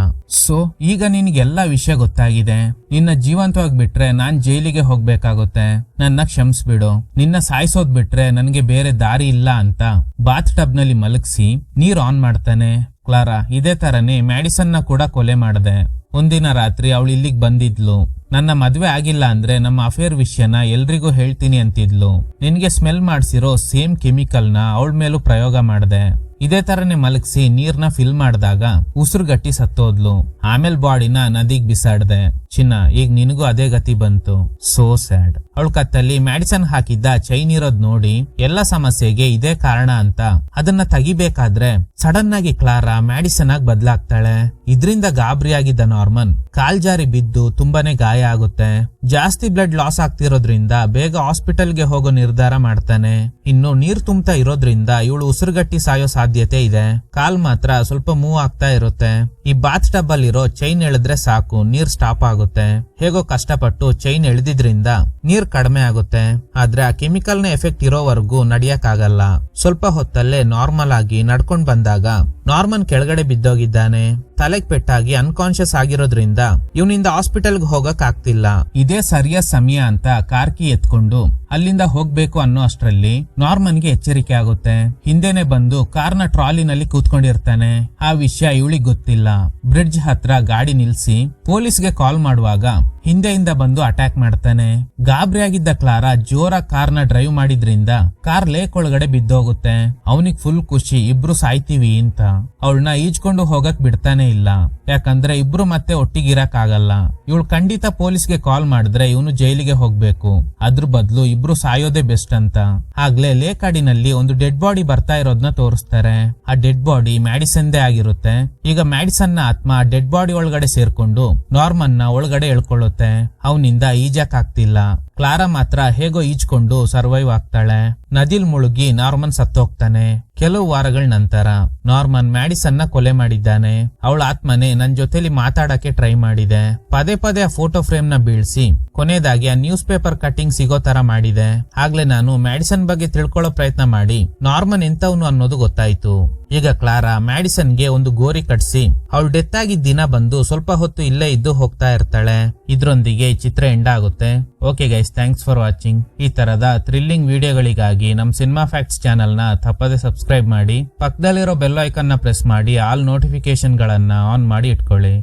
ಸೊ ಈಗ ನಿನ್ಗೆಲ್ಲಾ ವಿಷಯ ಗೊತ್ತಾಗಿದೆ. ನಿನ್ನ ಜೀವಂತವಾಗಿ ಬಿಟ್ರೆ ನಾನ್ ಜೈಲಿಗೆ ಹೋಗ್ಬೇಕಾಗುತ್ತೆ. ನನ್ನ ಕ್ಷಮಿಸ್ಬಿಡು. ನಿನ್ನ ಸಾಯಿಸೋದ್ ಬಿಟ್ರೆ ನನ್ಗೆ ಬೇರೆ ದಾರಿ ಇಲ್ಲ ಅಂತ ಬಾತ್ ಟಬ್ ನಲ್ಲಿ ಮಲಗಿಸಿ ನೀರ್ ಆನ್ ಮಾಡ್ತಾನೆ. ಕ್ಲಾರಾ, ಇದೇ ತರನೇ ಮ್ಯಾಡಿಸನ್ ನ ಕೂಡ ಕೊಲೆ ಮಾಡ್ದೆ. ಒಂದಿನ ರಾತ್ರಿ ಅವಳು ಇಲ್ಲಿಗೆ ಬಂದಿದ್ಲು. ನನ್ನ ಮದ್ವೆ ಆಗಿಲ್ಲ ಅಂದ್ರೆ ನಮ್ಮ ಅಫೇರ್ ವಿಷಯನ ಎಲ್ರಿಗೂ ಹೇಳ್ತೀನಿ ಅಂತಿದ್ಲು. ನಿನ್ಗೆ ಸ್ಮೆಲ್ ಮಾಡ್ಸಿರೋ ಸೇಮ್ ಕೆಮಿಕಲ್ ನ ಅವಳ ಮೇಲೂ ಪ್ರಯೋಗ ಮಾಡ್ದೆ. ಇದೇ ತರನೇ ಮಲಗಿಸಿ ನೀರ್ನ ಫಿಲ್ ಮಾಡಿದಾಗ ಉಸಿರುಗಟ್ಟಿ ಸತ್ತೋದ್ಲು. ಆಮೇಲೆ ಬಾಡಿನ ನದಿಗ್ ಬಿಸಾಡ್ದೆ. ಚಿನ್ನ, ಈಗ ನಿನಗೂ ಅದೇ ಗತಿ ಬಂತು. So sad. ಅವಳ ಕತ್ತಲ್ಲಿ ಮ್ಯಾಡಿಸನ್ ಹಾಕಿದ್ದ ಚೈನ್ ಇರೋದ್ ನೋಡಿ ಎಲ್ಲ ಸಮಸ್ಯೆಗೆ ಇದೇ ಕಾರಣ ಅಂತ ಅದನ್ನ ತೆಗಿಬೇಕಾದ್ರೆ ಸಡನ್ ಆಗಿ ಕ್ಲಾರಾ ಮ್ಯಾಡಿಸನ್ ಆಗಿ ಬದಲಾಗ್ತಾಳೆ. ಇದ್ರಿಂದ ಗಾಬರಿಯಾಗಿದ್ದ ನಾರ್ಮನ್ ಕಾಲ್ ಜಾರಿ ಬಿದ್ದು ತುಂಬಾನೇ ಗಾಯ ಆಗುತ್ತೆ. ಜಾಸ್ತಿ ಬ್ಲಡ್ ಲಾಸ್ ಆಗ್ತಿರೋದ್ರಿಂದ ಬೇಗ ಹಾಸ್ಪಿಟಲ್ಗೆ ಹೋಗೋ ನಿರ್ಧಾರ ಮಾಡ್ತಾನೆ. ಇನ್ನು ನೀರ್ ತುಂಬ್ತಾ ಇರೋದ್ರಿಂದ ಇವಳು ಉಸಿರುಗಟ್ಟಿ ಸಾಯೋ ಸಾಧ್ಯತೆ ಇದೆ. ಕಾಲ್ ಮಾತ್ರ ಸ್ವಲ್ಪ ಮೂವ್ ಆಗ್ತಾ ಇರುತ್ತೆ. ಈ ಬಾತ್ ಟಬ್ ಅಲ್ಲಿರೋ ಚೈನ್ ಎಳೆದ್ರೆ ಸಾಕು, ನೀರ್ ಸ್ಟಾಪ್ ಆಗುತ್ತೆ. ಹೇಗೋ ಕಷ್ಟಪಟ್ಟು ಚೈನ್ ಎಳೆದಿದ್ರಿಂದ ನೀರ್ ಕಡಿಮೆ ಆಗುತ್ತೆ. ಆದ್ರೆ ಆ ಕೆಮಿಕಲ್ ನ ಎಫೆಕ್ಟ್ ಇರೋವರೆಗೂ ನಡಿಯಕ್ ಆಗಲ್ಲ. ಸ್ವಲ್ಪ ಹೊತ್ತಲ್ಲೇ ನಾರ್ಮಲ್ ಆಗಿ ನಡ್ಕೊಂಡ್ ಬಂದಾಗ ನಾರ್ಮನ್ ಕೆಳಗಡೆ ಬಿದ್ದೋಗಿದ್ದಾನೆ. ತಲೆಗ್ ಪೆಟ್ಟಾಗಿ ಅನ್ಕಾನ್ಶಿಯಸ್ ಆಗಿರೋದ್ರಿಂದ ಇವನಿಂದ ಹಾಸ್ಪಿಟಲ್ಗೆ ಹೋಗಕ್ ಆಗ್ತಿಲ್ಲ. ಇದೇ ಸರಿಯಾದ ಸಮಯ ಅಂತ ಕಾರ್ಕಿ ಎತ್ಕೊಂಡು ಅಲ್ಲಿಂದ ಹೋಗ್ಬೇಕು ಅನ್ನೋ ಅಷ್ಟ್ರಲ್ಲಿ ನಾರ್ಮನ್ಗೆ ಎಚ್ಚರಿಕೆ ಆಗುತ್ತೆ. ಹಿಂದೆನೆ ಬಂದು ಕಾರ್ನ ಟ್ರಾಲಿನಲ್ಲಿ ಕೂತ್ಕೊಂಡಿರ್ತಾನೆ. ಆ ವಿಷಯ ಇವಳಿಗೆ ಗೊತ್ತಿಲ್ಲ. ಬ್ರಿಡ್ಜ್ ಹತ್ರ ಗಾಡಿ ನಿಲ್ಸಿ ಪೊಲೀಸ್ಗೆ ಕಾಲ್ ಮಾಡುವಾಗ ಹಿಂದೆಯಿಂದ ಬಂದು ಅಟ್ಯಾಕ್ ಮಾಡ್ತಾನೆ. ಗಾಬರಿಯಾಗಿದ್ದ ಕ್ಲಾರಾ ಜೋರಾಗಿ ಕಾರ್ನ ಡ್ರೈವ್ ಮಾಡಿದ್ರಿಂದ ಕಾರ್ ಲೇಕ್ ಒಳಗಡೆ ಬಿದ್ದೋಗುತ್ತೆ. ಅವನಿಗೆ ಫುಲ್ ಖುಷಿ, ಇಬ್ರು ಸಾಯ್ತೀವಿ ಅಂತ. ಅವಳನ್ನ ಈಜ್ಕೊಂಡು ಹೋಗಕ್ ಬಿಡ್ತಾನೆ ಇಲ್ಲ. ಯಾಕಂದ್ರೆ ಇಬ್ರು ಮತ್ತೆ ಒಟ್ಟಿಗಿರಕ್ ಆಗಲ್ಲ. ಇವಳು ಖಂಡಿತ ಪೊಲೀಸ್ಗೆ ಕಾಲ್ ಮಾಡಿದ್ರೆ ಇವನು ಜೈಲಿಗೆ ಹೋಗ್ಬೇಕು. ಅದ್ರ ಬದಲು ಇಬ್ರು ಸಾಯೋದೇ ಬೆಸ್ಟ್ ಅಂತ. ಆಗ್ಲೇ ಲೇಕಾಡಿನಲ್ಲಿ ಒಂದು ಡೆಡ್ ಬಾಡಿ ಬರ್ತಾ ಇರೋದನ್ನ ತೋರಿಸ್ತಾರೆ. ಆ ಡೆಡ್ ಬಾಡಿ ಮ್ಯಾಡಿಸನ್ದೇ ಆಗಿರುತ್ತೆ. ಈಗ ಮ್ಯಾಡಿಸನ್ ನ ಆತ್ಮ ಡೆಡ್ ಬಾಡಿ ಒಳಗಡೆ ಸೇರ್ಕೊಂಡು ನಾರ್ಮನ್ ನ ಒಳಗಡೆ ಎಳ್ಕೊಳ್ಳುತ್ತೆ. ಅವನಿಂದ ಈಜಕ್ ಆಗ್ತಿಲ್ಲ. ಕ್ಲಾರಾ ಮಾತ್ರ ಹೇಗೋ ಈಜ್ಕೊಂಡು ಸರ್ವೈವ್ ಆಗ್ತಾಳೆ. ನದಿಲ್ ಮುಳುಗಿ ನಾರ್ಮನ್ ಸತ್ತೋಗ್ತಾನೆ. ಕೆಲವು ವಾರಗಳ ನಂತರ ನಾರ್ಮನ್ ಮ್ಯಾಡಿಸನ್ ನ ಕೊಲೆ ಮಾಡಿದ್ದಾನೆ. ಅವಳ ಆತ್ಮನೆ ನನ್ ಜೊತೆಲಿ ಮಾತಾಡಕ್ಕೆ ಟ್ರೈ ಮಾಡಿದೆ. ಪದೇ ಪದೇ ಆ ಫೋಟೋ ಫ್ರೇಮ್ ನ ಬೀಳ್ಸಿ ಕೊನೆಯದಾಗಿ ಆ ನ್ಯೂಸ್ ಪೇಪರ್ ಕಟ್ಟಿಂಗ್ ಸಿಗೋ ತರ ಮಾಡಿದೆ. ಆಗ್ಲೇ ನಾನು ಮ್ಯಾಡಿಸನ್ ಬಗ್ಗೆ ತಿಳ್ಕೊಳ್ಳೋ ಪ್ರಯತ್ನ ಮಾಡಿ ನಾರ್ಮನ್ ಎಂತವನು ಅನ್ನೋದು ಗೊತ್ತಾಯ್ತು. ಈಗ ಕ್ಲಾರಾ ಮ್ಯಾಡಿಸನ್ಗೆ ಒಂದು ಗೋರಿ ಕಟ್ಸಿ ಅವಳು ಡೆತ್ ಆಗಿದ್ದ ದಿನ ಬಂದು ಸ್ವಲ್ಪ ಹೊತ್ತು ಇಲ್ಲೇ ಇದ್ದು ಹೋಗ್ತಾ ಇರ್ತಾಳೆ. ಇದ್ರೊಂದಿಗೆ ಚಿತ್ರ ಎಂಡ್ ಆಗುತ್ತೆ. Okay guys, thanks for watching. ಈ ತರದ ಥ್ರಿಲ್ಲಿಂಗ್ ವಿಡಿಯೋಗಳಿಗಾಗಿ ನಮ್ ಸಿನಿಮಾ ಫ್ಯಾಕ್ಟ್ಸ್ ಚಾನೆಲ್ ನ ತಪ್ಪದೆ ಸಬ್ಸ್ಕ್ರೈಬ್ ಮಾಡಿ. ಪಕ್ಕದಲ್ಲಿರೋ ಬೆಲ್ ಐಕಾನ್ ನ ಪ್ರೆಸ್ ಮಾಡಿ ಆಲ್ ನೋಟಿಫಿಕೇಶನ್ ಗಳನ್ನ ಆನ್ ಮಾಡಿ ಇಟ್ಕೊಳ್ಳಿ.